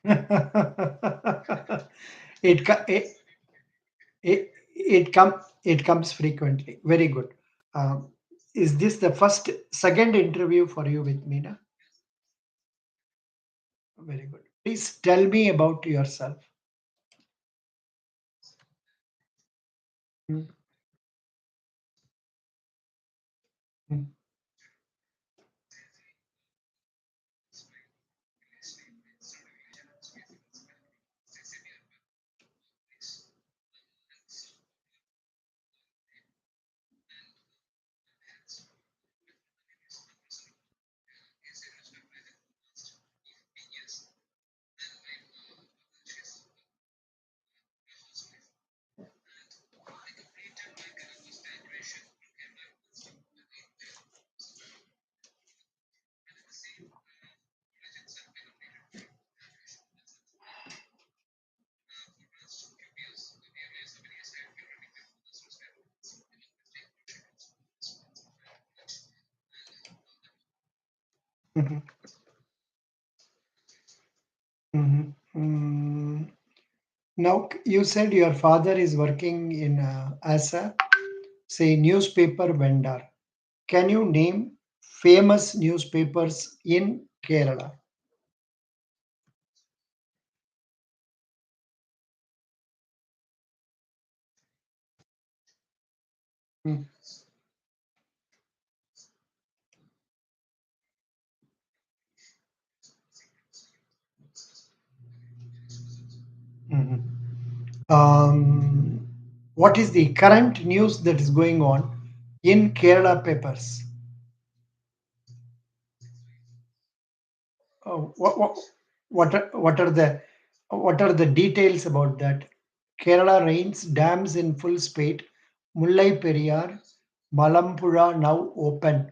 it, co- it comes frequently. Very good. Um, is this the second interview for you with Meena? Very good. Please tell me about yourself. Mm, mm, mhm, mhm. Now, you said your father is working in as a, say, newspaper vendor. Can you name famous newspapers in Kerala? Mm, mhm. Um, what is the current news that is going on in Kerala papers? What are the details about that? Kerala rains, dams in full speed. Mullai Periyar, Malampura now open.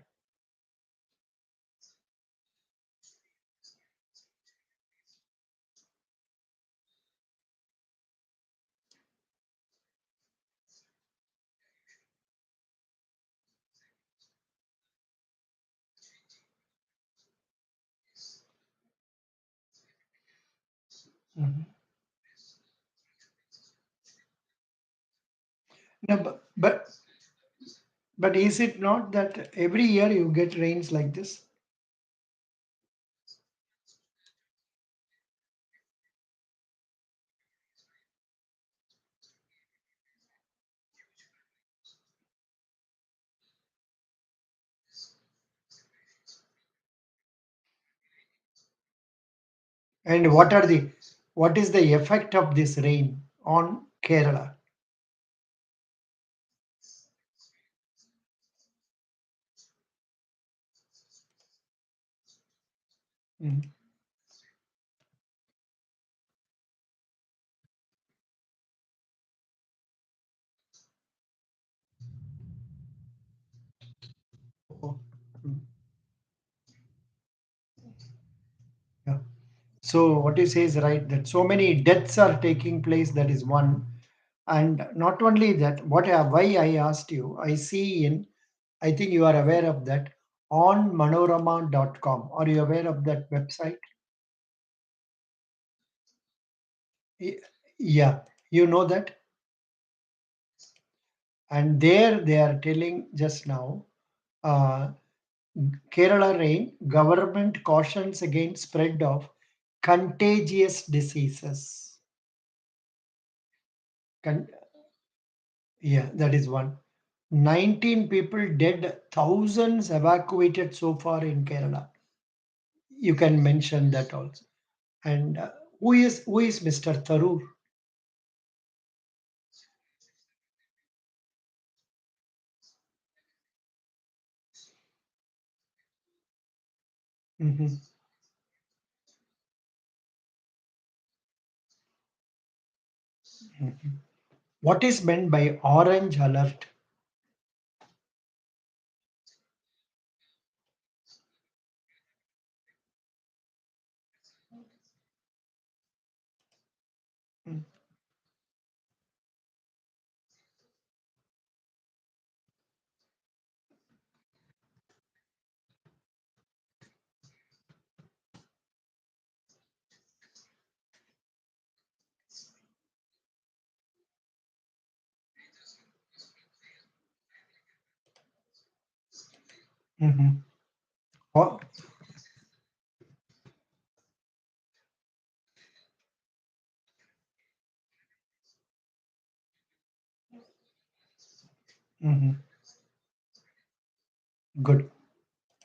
Mhm. No, but is it not that every year you get rains like this? And what is the effect of this rain on Kerala? Mhm. Oh, mm, yeah. So what you say is right that so many deaths are taking place. That is one, and not only that. Why I asked you? I see in. I think you are aware of that on manorama.com. Are you aware of that website? Y- Yeah, you know that, and there they are telling just now. Uh, Kerala rain, government cautions against spread of contagious diseases. Con- yeah, that is one. 19 people dead, thousands evacuated so far in Kerala. You can mention that also. And who is Mr. Tharoor? Mhm, mhm. What is meant by orange alert? Mm, Mhm. Oh, mhm. Good,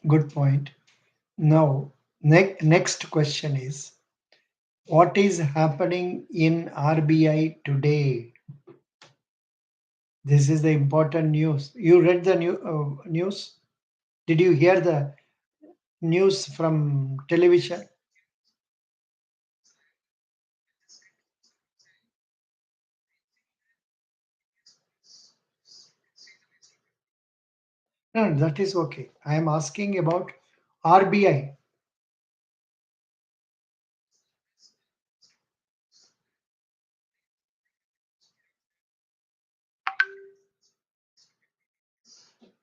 good point. Now, next question is, what is happening in RBI today? This is the important news. You read the news? Did you hear the news from television? No, that is okay. I am asking about RBI,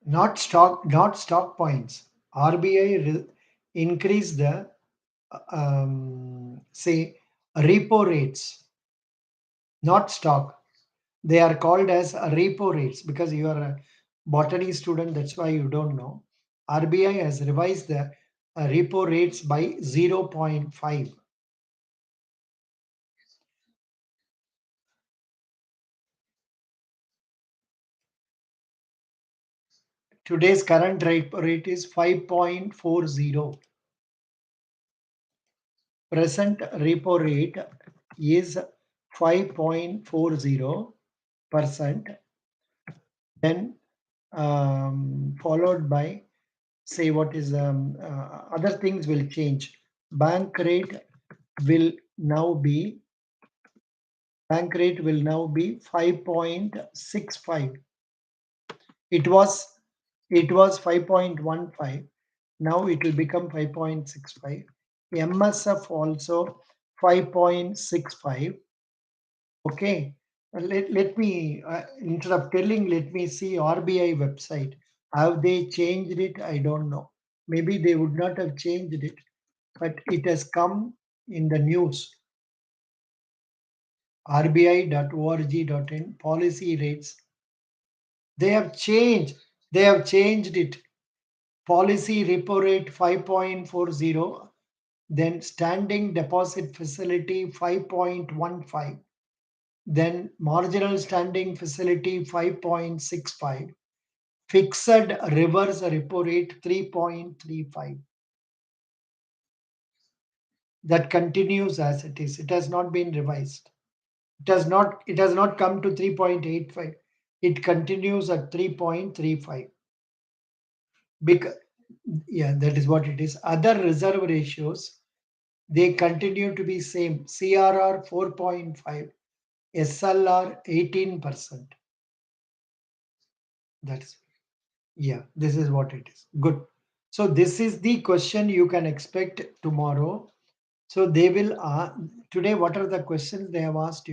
not stock points. RBI increase the say repo rates, not stock. They are called as repo rates because you are a botany student. That's why you don't know. RBI has revised the repo rates by zero point 0.5. Today's current rate is 5.40. Present repo rate is 5.40%, then followed by, say, what is other things will change. Bank rate will now be bank rate will now be 5.65. It was it was 5.15. Now it will become 5.65. MSF also 5.65. Okay. Let me, instead of telling, let me see RBI website. Have they changed it? I don't know. Maybe they would not have changed it, but it has come in the news. RBI.org.in policy rates. They have changed. They have changed it. Policy repo rate 5.40, then standing deposit facility 5.15, then marginal standing facility 5.65, fixed reverse repo rate 3.35. That continues as it is. It has not been revised. It has not come to 3.85. It continues at 3.35. Because, yeah, that is what it is. Other reserve ratios, they continue to be same. CRR 4.5, SLR 18%. That's, yeah, this is what it is. Good. So this is the question you can expect tomorrow. So they will today. What are the questions they have asked?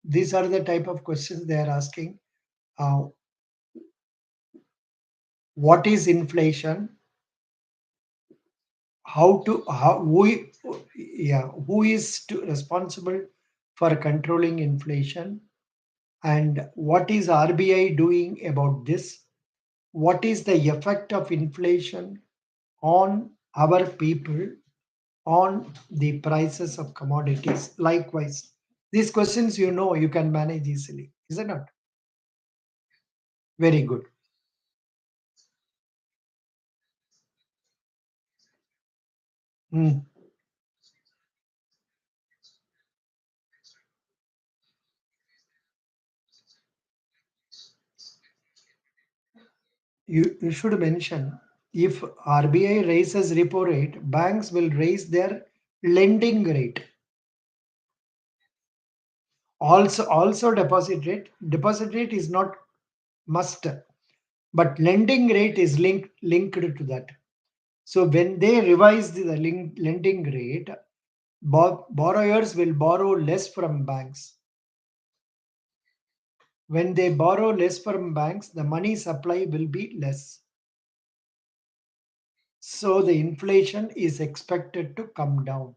These are the type of questions they are asking. Uh, what is inflation? How who is responsible for controlling inflation? And what is RBI doing about this? What is the effect of inflation on our people, on the prices of commodities? Likewise, these questions you can manage easily, is it not? Very good. Hmm. You should mention, if RBI raises repo rate, banks will raise their lending rate. Also deposit rate is not must, but lending rate is linked to that. So when they revise the lending rate, borrowers will borrow less from banks. When they borrow less from banks, the money supply will be less. So the inflation is expected to come down.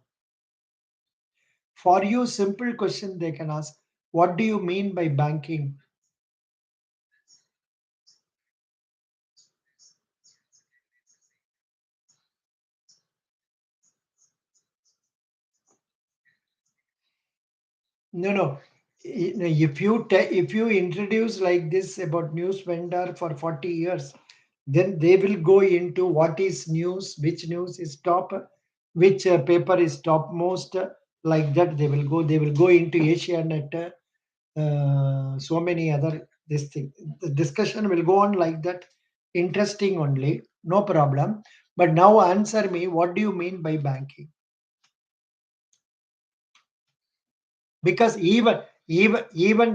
For you, simple question they can ask, what do you mean by banking? No, no. If you introduce like this about news vendor for 40 years, then they will go into what is news, which news is top, which paper is topmost, like that they will go. They will go into Asianet, so many other this thing. The discussion will go on like that. Interesting only, no problem. But now answer me, what do you mean by banking? Because even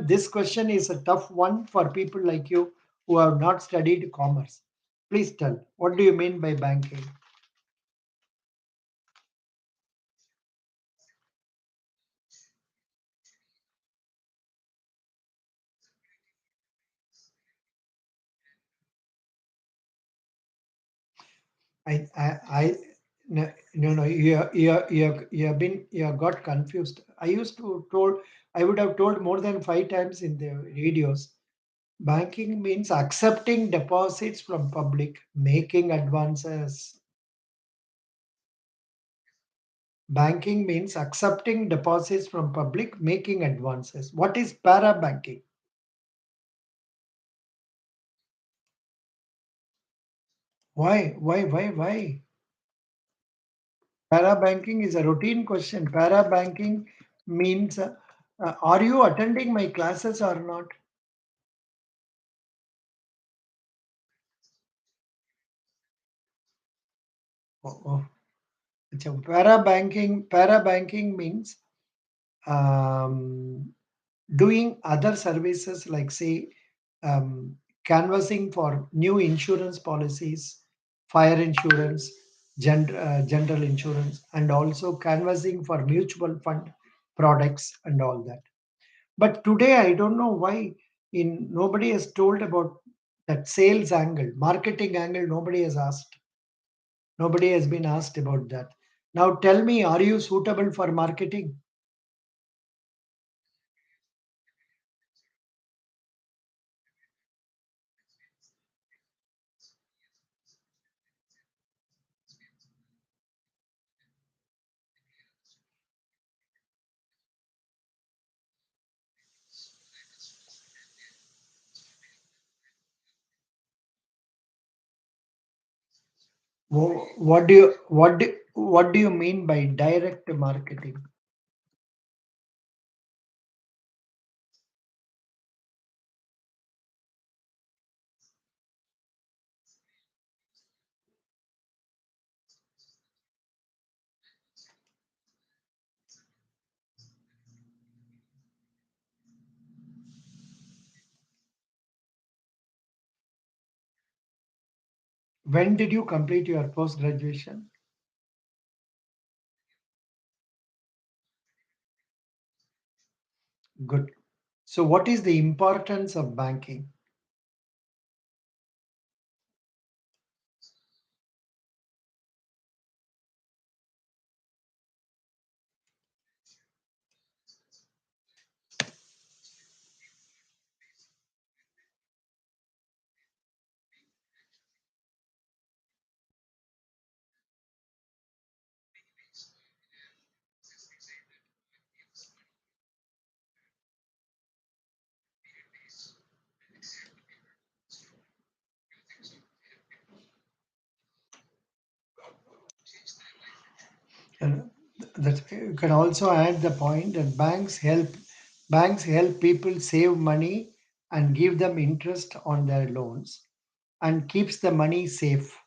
this question is a tough one for people like you who have not studied commerce. Please tell, what do you mean by banking? I no, no, no, you have been, you have got confused. I would have told more than 5 times in the videos. Banking means accepting deposits from public, making advances. Banking means accepting deposits from public, making advances. What is para banking? Why? Para banking is a routine question. Para banking means, are you attending my classes or not? Oh, oh. So para banking means um, doing other services like say canvassing for new insurance policies, fire insurance, general insurance, and also canvassing for mutual fund products and all that. But today I don't know why in nobody has told about that sales angle, marketing angle. Nobody has been asked about that. Now tell me, are you suitable for marketing? What do you mean by direct marketing? When did you complete your post graduation? Good. So what is the importance of banking? And that you can also add the point that banks help people save money and give them interest on their loans and keeps the money safe.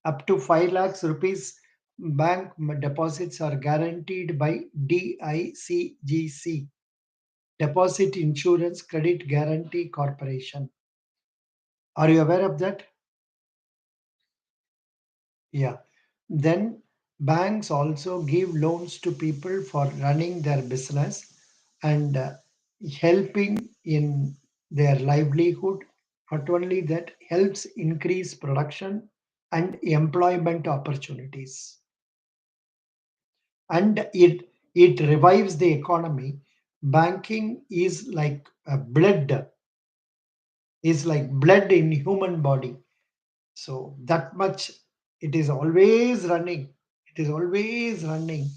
Up to 5 lakhs rupees bank deposits are guaranteed by DICGC, Deposit Insurance Credit Guarantee Corporation. Are you aware of that? Yeah. Then banks also give loans to people for running their business and helping in their livelihood. Not only that, helps increase production and employment opportunities. And it revives the economy. Banking is like blood in human body. So that much, it is always running. It is always running,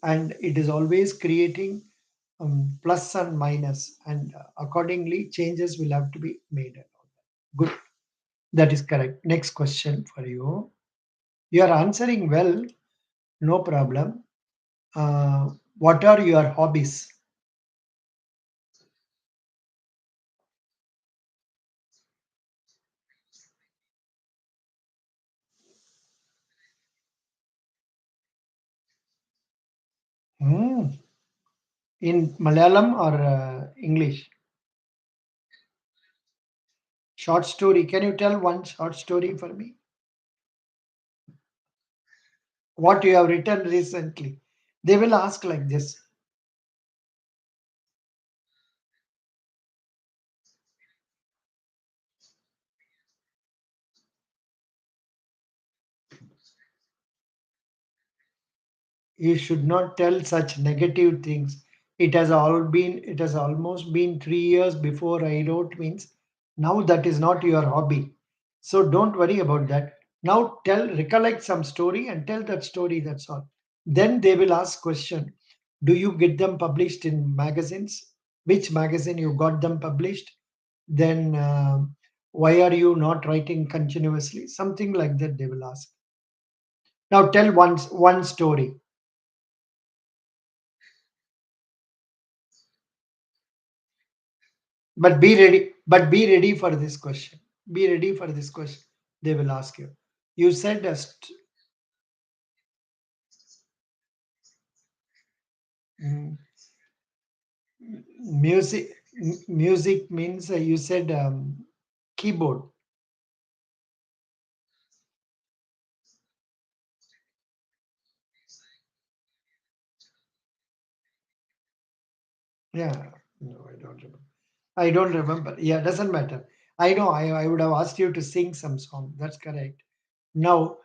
and it is always creating. plus and minus, and accordingly changes will have to be made. Good, that is correct. Next question for you. You are answering well, no problem. What are your hobbies? Hmm. In Malayalam or English? Short story. Can you tell one short story for me? What you have written recently? They will ask like this. You should not tell such negative things. It has almost been 3 years before I wrote means now that is not your hobby. So don't worry about that. Now recollect some story and tell that story, that's all. Then they will ask question. Do you get them published in magazines? Which magazine you got them published? Then why are you not writing continuously? Something like that they will ask. Now tell one story. But be ready for this question. Be ready for this question. They will ask you. You said mm, music means you said keyboard. Yeah. No, I don't remember. I don't remember. Yeah, doesn't matter. I know. I would have asked you to sing some song. That's correct. Now,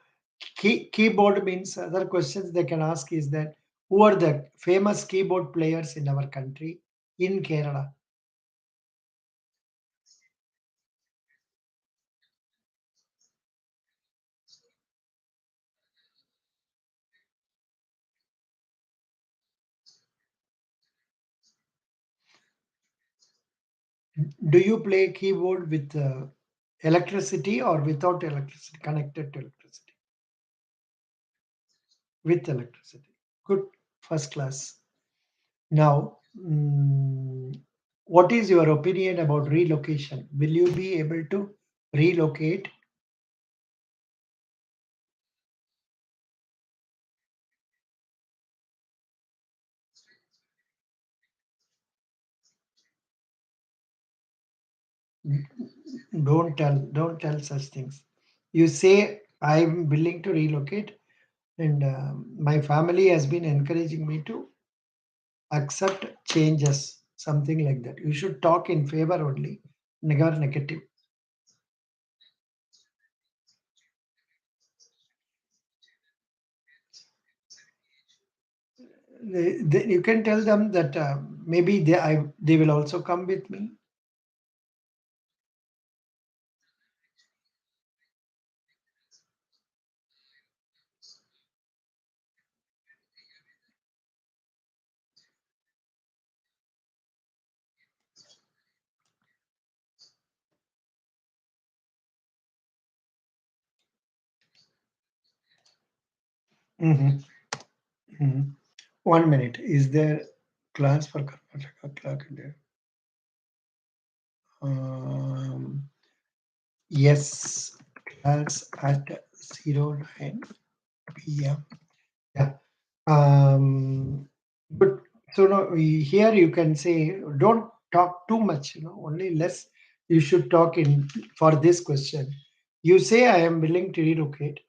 keyboard means other questions they can ask is that who are the famous keyboard players in our country in Kerala? Do you play keyboard with electricity or without electricity, connected to electricity? With electricity. Good, first class. Now, what is your opinion about relocation? Will you be able to relocate? Don't tell such things. You say I'm willing to relocate, and my family has been encouraging me to accept changes, something like that. You should talk in favor only, never negative. You can tell them that maybe they will also come with me. Mhm, mhm. 1 minute. Is there class for Karnataka clerk there? Um, yes, class at 09 p.m. Yeah. But so now here you can say don't talk too much, only less you should talk in for this question. You say I am willing to relocate.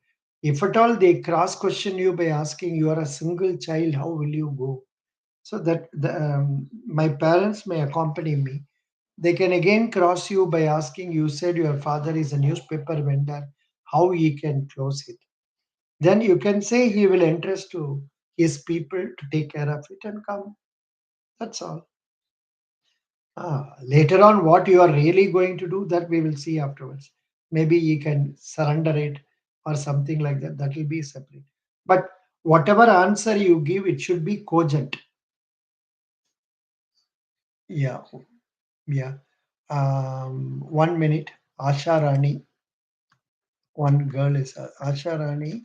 If at all they cross question you by asking you are a single child, how will you go? So that my parents may accompany me. They can again cross you by asking you said your father is a newspaper vendor, how he can close it. Then you can say he will entrust to his people to take care of it and come. That's all. Later on, what you are really going to do, that we will see afterwards. Maybe you can surrender it or something like that. That will be separate. But whatever answer you give, it should be cogent. Yeah, yeah. 1 minute. Asha Rani, one girl is Asha Rani.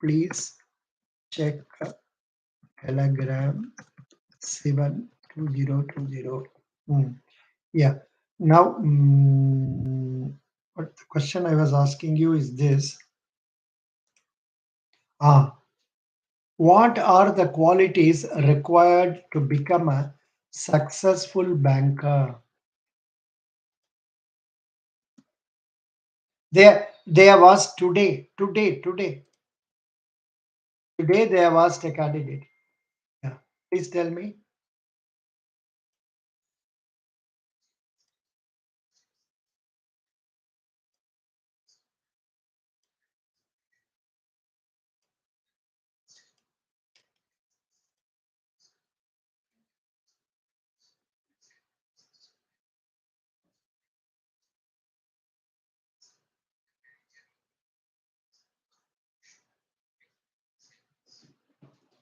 Please check Telegram 72020. Hmm. Yeah. Now, what the question I was asking you is this. Ah, what are the qualities required to become a successful banker? They have asked today they have asked a candidate. Yeah. Please tell me.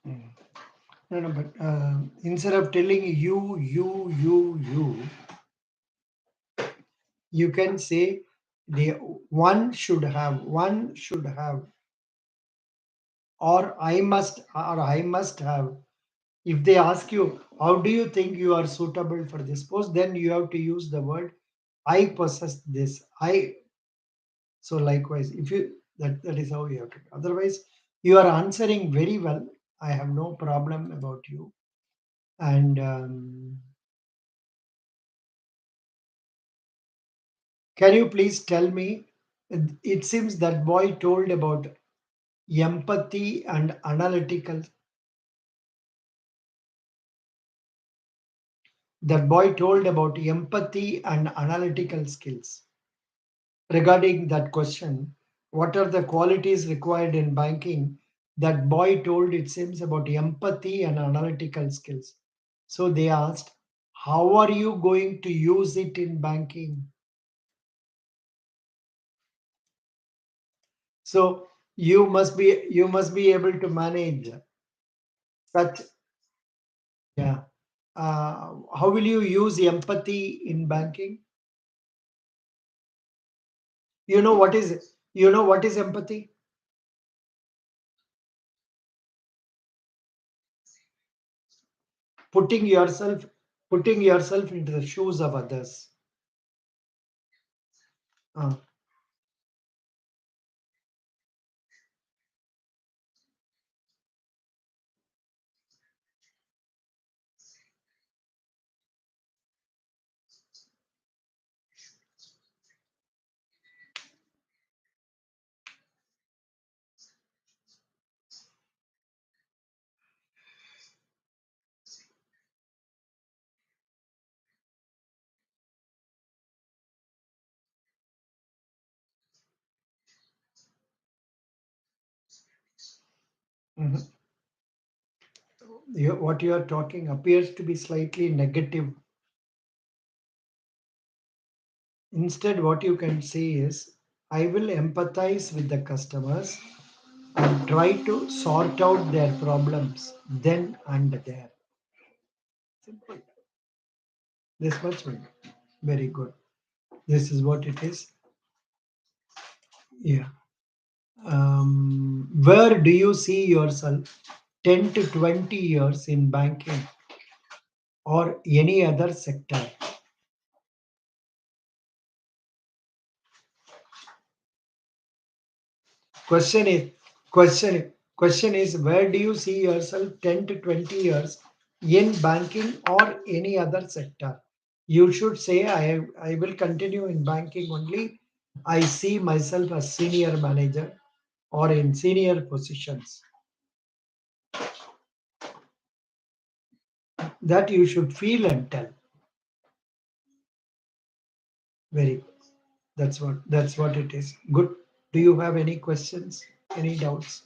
Mm. No, no, but instead of telling you can say the one should have, or I must have. If they ask you, how do you think you are suitable for this post, then you have to use the word I possess this. So likewise, if you that is how you have to. Otherwise, you are answering very well. I have no problem about you. And can you please tell me? It seems that boy told about empathy and analytical. That boy told about empathy and analytical skills. Regarding that question, what are the qualities required in banking? That boy told it seems about empathy and analytical skills. So they asked, how are you going to use it in banking? So you must be able to manage such. Yeah. How will you use empathy in banking? You know what is empathy? Putting yourself putting yourself into the shoes of others. Uh, mhm. What you are talking appears to be slightly negative. Instead, what you can say is, I will empathize with the customers and try to sort out their problems then and there. Simple. This much will do. Very good. This is what it is. Yeah. Where do you see yourself 10 to 20 years in banking or any other sector? Question is question is where do you see yourself 10 to 20 years in banking or any other sector? You should say I will continue in banking only. I see myself as senior manager or in senior positions. That you should feel and tell. Very good. That's what it is. Good. Do you have any questions? Any doubts?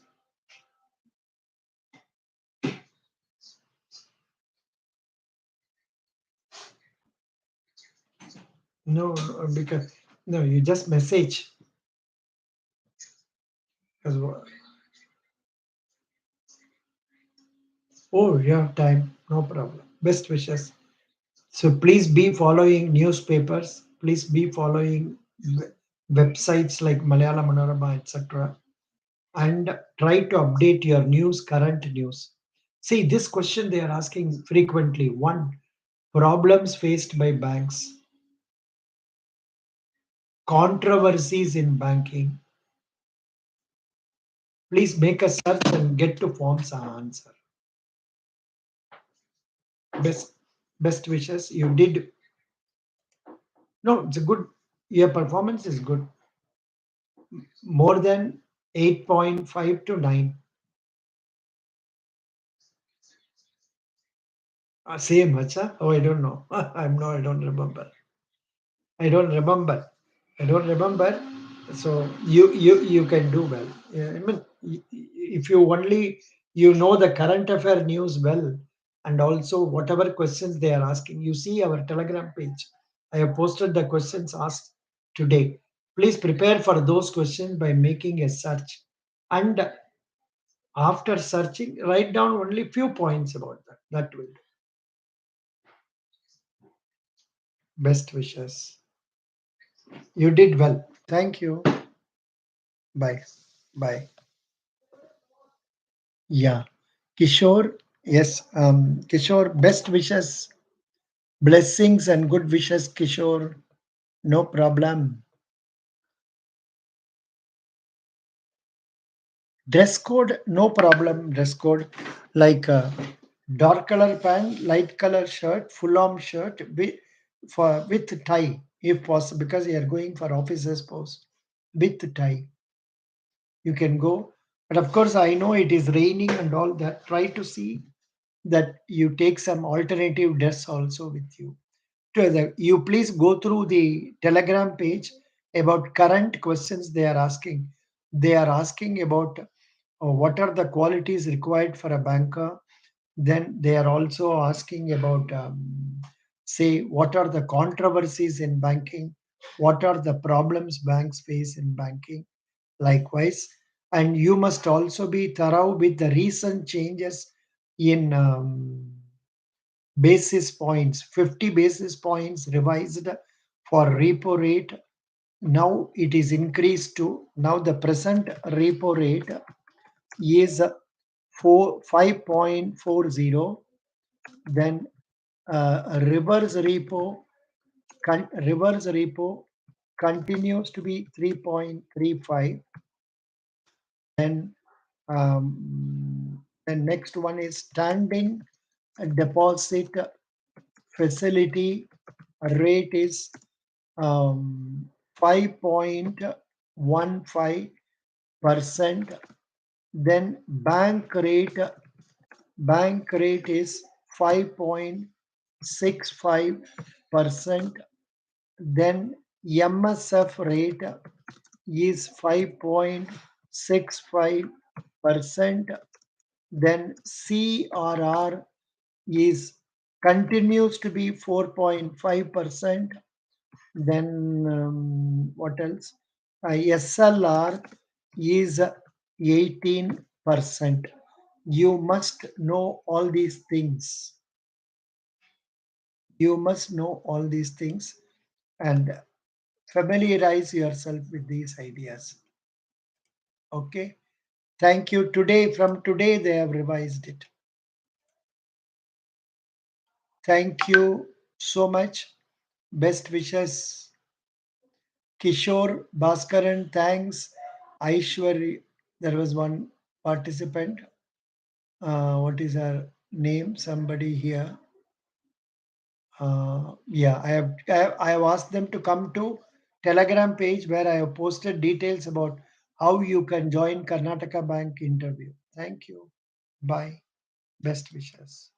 No, no, because no, you just message. Because oh, you have time. No problem. Best wishes. So please be following newspapers. Please be following websites like Malayalam Manorama, etc. And try to update your news, current news. See, this question they are asking frequently. One, problems faced by banks, controversies in banking. Please make a search and get to forms an answer. Best best wishes. You did no, it's a good your performance is good. More than 8.5 to 9. Same, acha? Oh, I don't know. I don't remember. I don't remember. I don't remember. So you can do well. Yeah, I mean, if you only you know the current affair news well, and also whatever questions they are asking, you see our Telegram page. I have posted the questions asked today. Please prepare for those questions by making a search, and after searching, write down only few points about that. That will do. Best wishes. You did well. Thank you. Bye. Bye. Yeah. Kishore, yes. Kishore, best wishes, blessings and good wishes, Kishore. No problem. Dress code, no problem. Dress code like dark color pant, light color shirt, full arm shirt with tie, if possible, because you are going for officers post with tie. You can go. But of course, I know it is raining and all that. Try to see that you take some alternative dress also with you. You please go through the Telegram page about current questions they are asking. They are asking about what are the qualities required for a banker. Then they are also asking about, say, what are the controversies in banking, what are the problems banks face in banking, likewise. And you must also be thorough with the recent changes in basis points, 50 basis points revised for repo rate. Now it is increased to, now the present repo rate is 5.40. Then reverse repo continues to be 3.35. Then the next one is standing deposit facility rate is 5.15%. Then bank rate is 5.65%. Then MSF rate is 5.65%. Then CRR is continues to be 4.5%. Then what else? SLR is 18%. You must know all these things. You must know all these things and familiarize yourself with these ideas. Okay. Thank you. From today, they have revised it. Thank you so much. Best wishes. Kishore Bhaskaran, thanks. Aishwari, there was one participant. What is her name? Somebody here. Yeah, I have asked them to come to Telegram page where I have posted details about how you can join Karnataka Bank interview. Thank you. Bye. Best wishes.